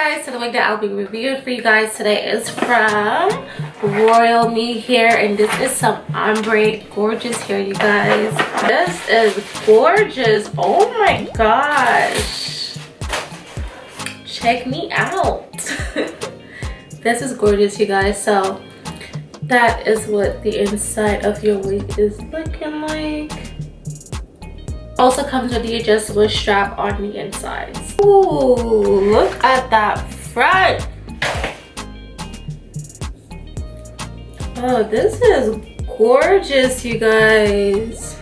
guys, so the wig that I'll be reviewing for you guys today is from RoyalMe hair, and this is some ombre gorgeous hair, you guys. This is gorgeous. Oh my gosh, check me out. This is gorgeous, you guys. So that is what the inside of your wig is looking like. Also comes with the adjustable strap on the insides. Ooh, look at that front. Oh, this is gorgeous, you guys.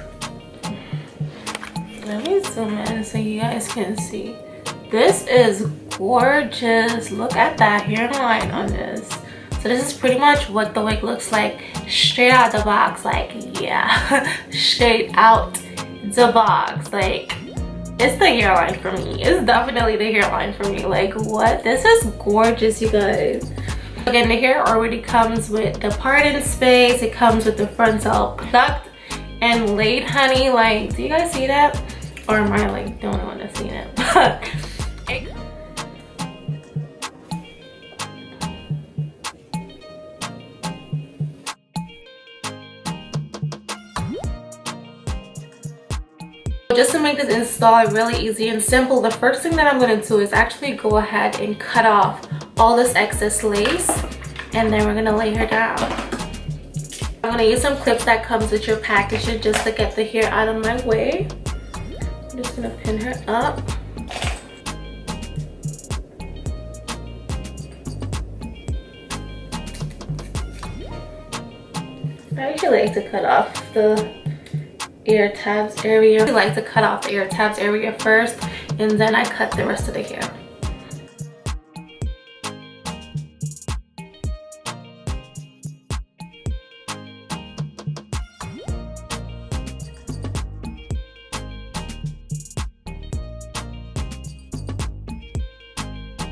Let me zoom in so you guys can see. This is gorgeous. Look at that hairline on this. So this is pretty much what the wig looks like straight out the box. Like, yeah, straight out the box. Like, it's the hairline for me. It's definitely the hairline for me. Like, what? This is gorgeous, you guys. Again, the hair already comes with the parting space. It comes with the frontal plucked and laid, honey. Like, do you guys see that? Or am I like the only one that's seen it? Just to make this install really easy and simple, the first thing that I'm going to do is actually go ahead and cut off all this excess lace, and then we're going to lay her down. I'm going to use some clips that comes with your package just to get the hair out of my way. I'm just going to pin her up. I usually like to cut off the ear tabs area. I like to cut off the ear tabs area first, and then I cut the rest of the hair.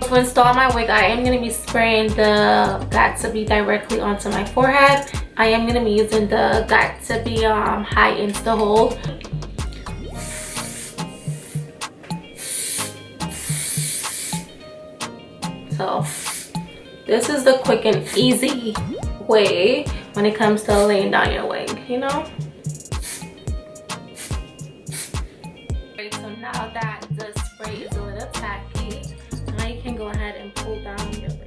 To install my wig, I am going to be spraying the Got2b directly onto my forehead. I am going to be using the Got2b high insta hold. So this is the quick and easy way when it comes to laying down your wig, you know. Right, so now that the spray is a little tacky, now you can go ahead and pull down your lace.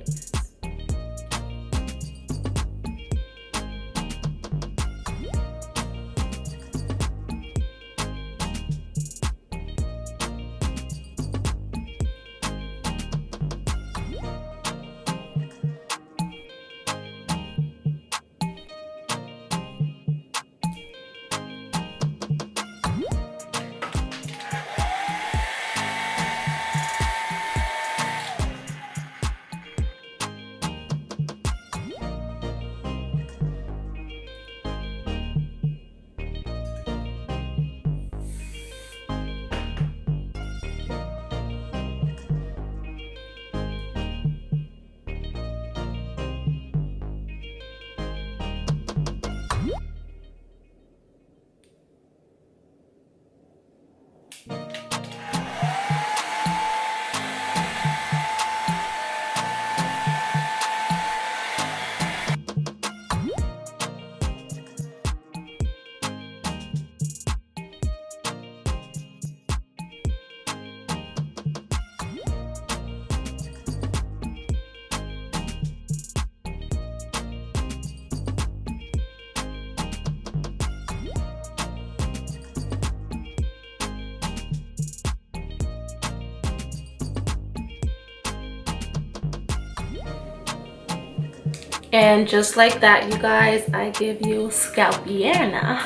And just like that, you guys, I give you scalpiana.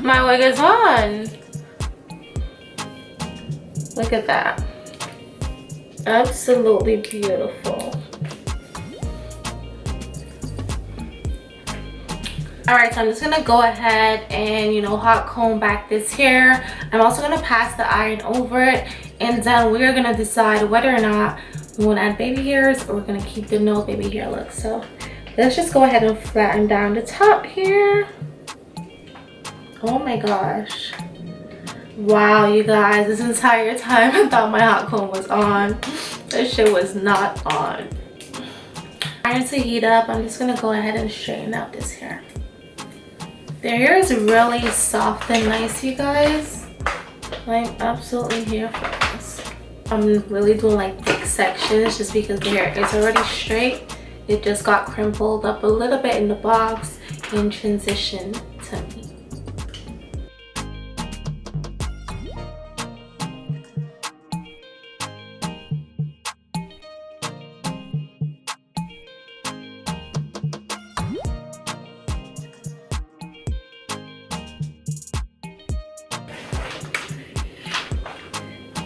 My wig is on. Look at that. Absolutely beautiful. Alright, so I'm just gonna go ahead and, you know, hot comb back this hair. I'm also gonna pass the iron over it, and then we're gonna decide whether or not we want to add baby hairs or we're going to keep the no baby hair look. So let's just go ahead and flatten down the top here. Oh my gosh, Wow, you guys, this entire time I thought my hot comb was on. This shit was not on. Iron to heat up. I'm just gonna go ahead and straighten out this hair. Their hair is really soft and nice, you guys. I'm absolutely here for this. I'm really doing like thick sections just because the hair is already straight. It just got crimpled up a little bit in the box in transition to me.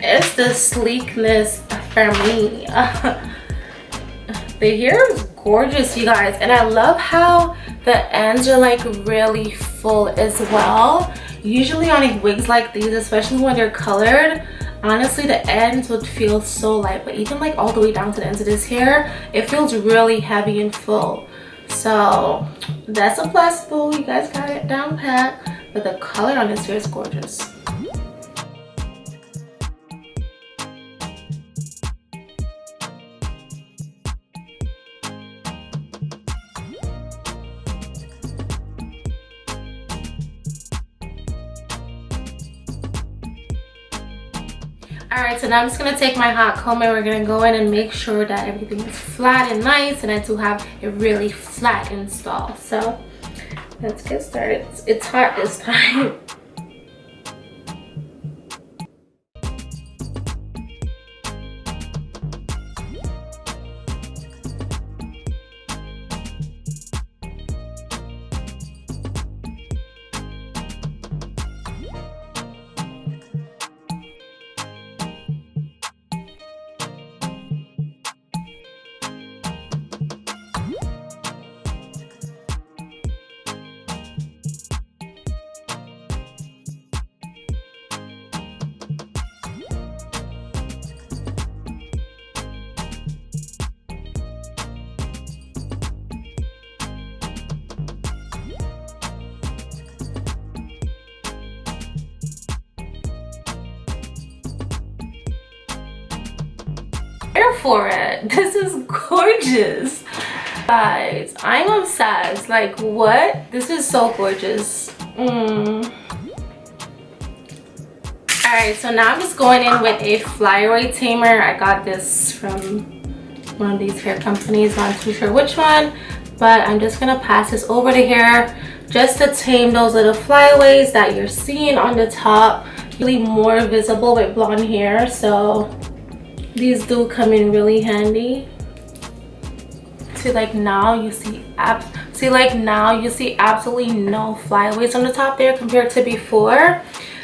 It's the sleekness for me. The hair is gorgeous, you guys, and I love how the ends are like really full as well. Usually on wigs like these, especially when they're colored, honestly the ends would feel so light, but even like all the way down to the ends of this hair, it feels really heavy and full. So that's a plus, boo. You guys got it down pat. But the color on this hair is gorgeous. Alright, so now I'm just going to take my hot comb and we're going to go in and make sure that everything is flat and nice, and I do have a really flat install. So let's get started. It's hot this time. Here for it. This is gorgeous, guys. I'm obsessed. Like, what? This is so gorgeous. Alright, so now I'm just going in with a flyaway tamer. I got this from one of these hair companies, not too sure which one, but I'm just gonna pass this over the hair just to tame those little flyaways that you're seeing on the top. Really more visible with blonde hair, so these do come in really handy. See, like now you see absolutely no flyaways on the top there compared to before.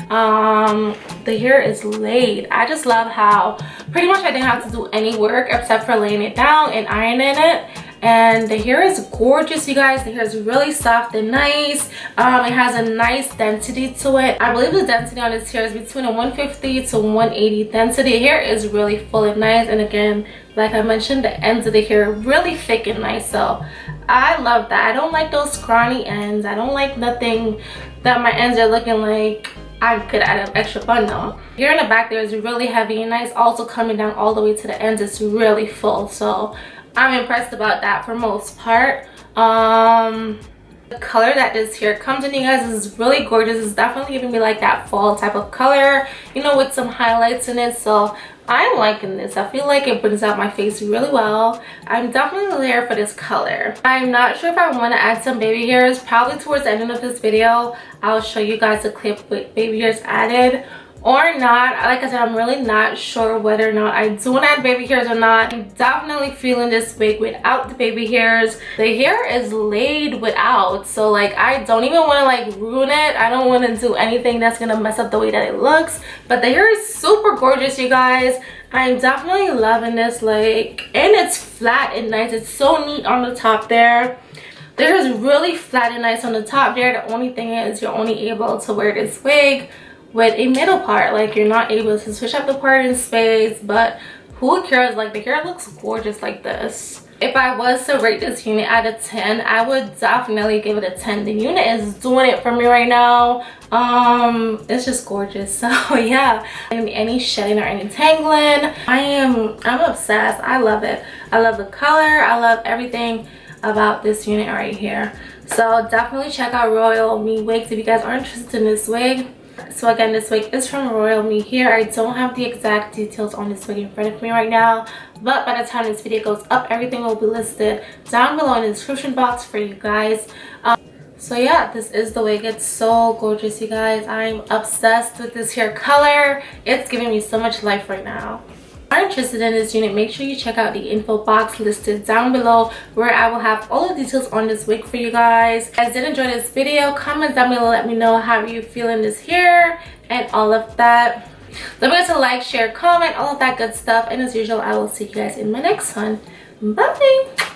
The hair is laid. I just love how pretty much I didn't have to do any work except for laying it down and ironing it. And the hair is gorgeous, you guys. The hair is really soft and nice. It has a nice density to it. I believe the density on this hair is between a 150 to 180 density. The hair is really full and nice, and again, like I mentioned, the ends of the hair are really thick and nice, so I love that. I don't like those scrawny ends. I don't like nothing that my ends are looking like I could add an extra bun though. Here in the back there is really heavy and nice. Also coming down all the way to the ends, it's really full, so I'm impressed about that for most part. The color that this hair comes in, you guys, is really gorgeous. It's definitely giving me like that fall type of color, you know, with some highlights in it. So I'm liking this. I feel like it brings out my face really well. I'm definitely there for this color. I'm not sure if I want to add some baby hairs. Probably towards the end of this video I'll show you guys a clip with baby hairs added or not. Like I said, I'm really not sure whether or not I do want to add baby hairs or not. I'm definitely feeling this wig without the baby hairs. The hair is laid without, so like I don't even want to like ruin it. I don't want to do anything that's gonna mess up the way that it looks, but the hair is super gorgeous, you guys. I'm definitely loving this, like, and it's flat and nice. It's so neat on the top there. The hair is really flat and nice on the top there. The only thing is you're only able to wear this wig with a middle part. Like, you're not able to switch up the part in space, but who cares? Like, the hair looks gorgeous like this. If I was to rate this unit out of 10, I would definitely give it a 10. The unit is doing it for me right now. It's just gorgeous. So yeah, any shedding or any tangling, I'm obsessed. I love it. I love the color. I love everything about this unit right here. So definitely check out RoyalMe wigs if you guys are interested in this wig. So again, this wig is from RoyalMe here. I don't have the exact details on this wig in front of me right now, but by the time this video goes up, everything will be listed down below in the description box for you guys. So yeah, this is the wig. It's so gorgeous, you guys. I'm obsessed with this hair color. It's giving me so much life right now. If you are interested in this unit, make sure you check out the info box listed down below, where I will have all the details on this wig for you guys. If you guys did enjoy this video, comment down below, let me know how you feeling this hair and all of that. Don't forget to like, share, comment, all of that good stuff, and as usual, I will see you guys in my next one. Bye.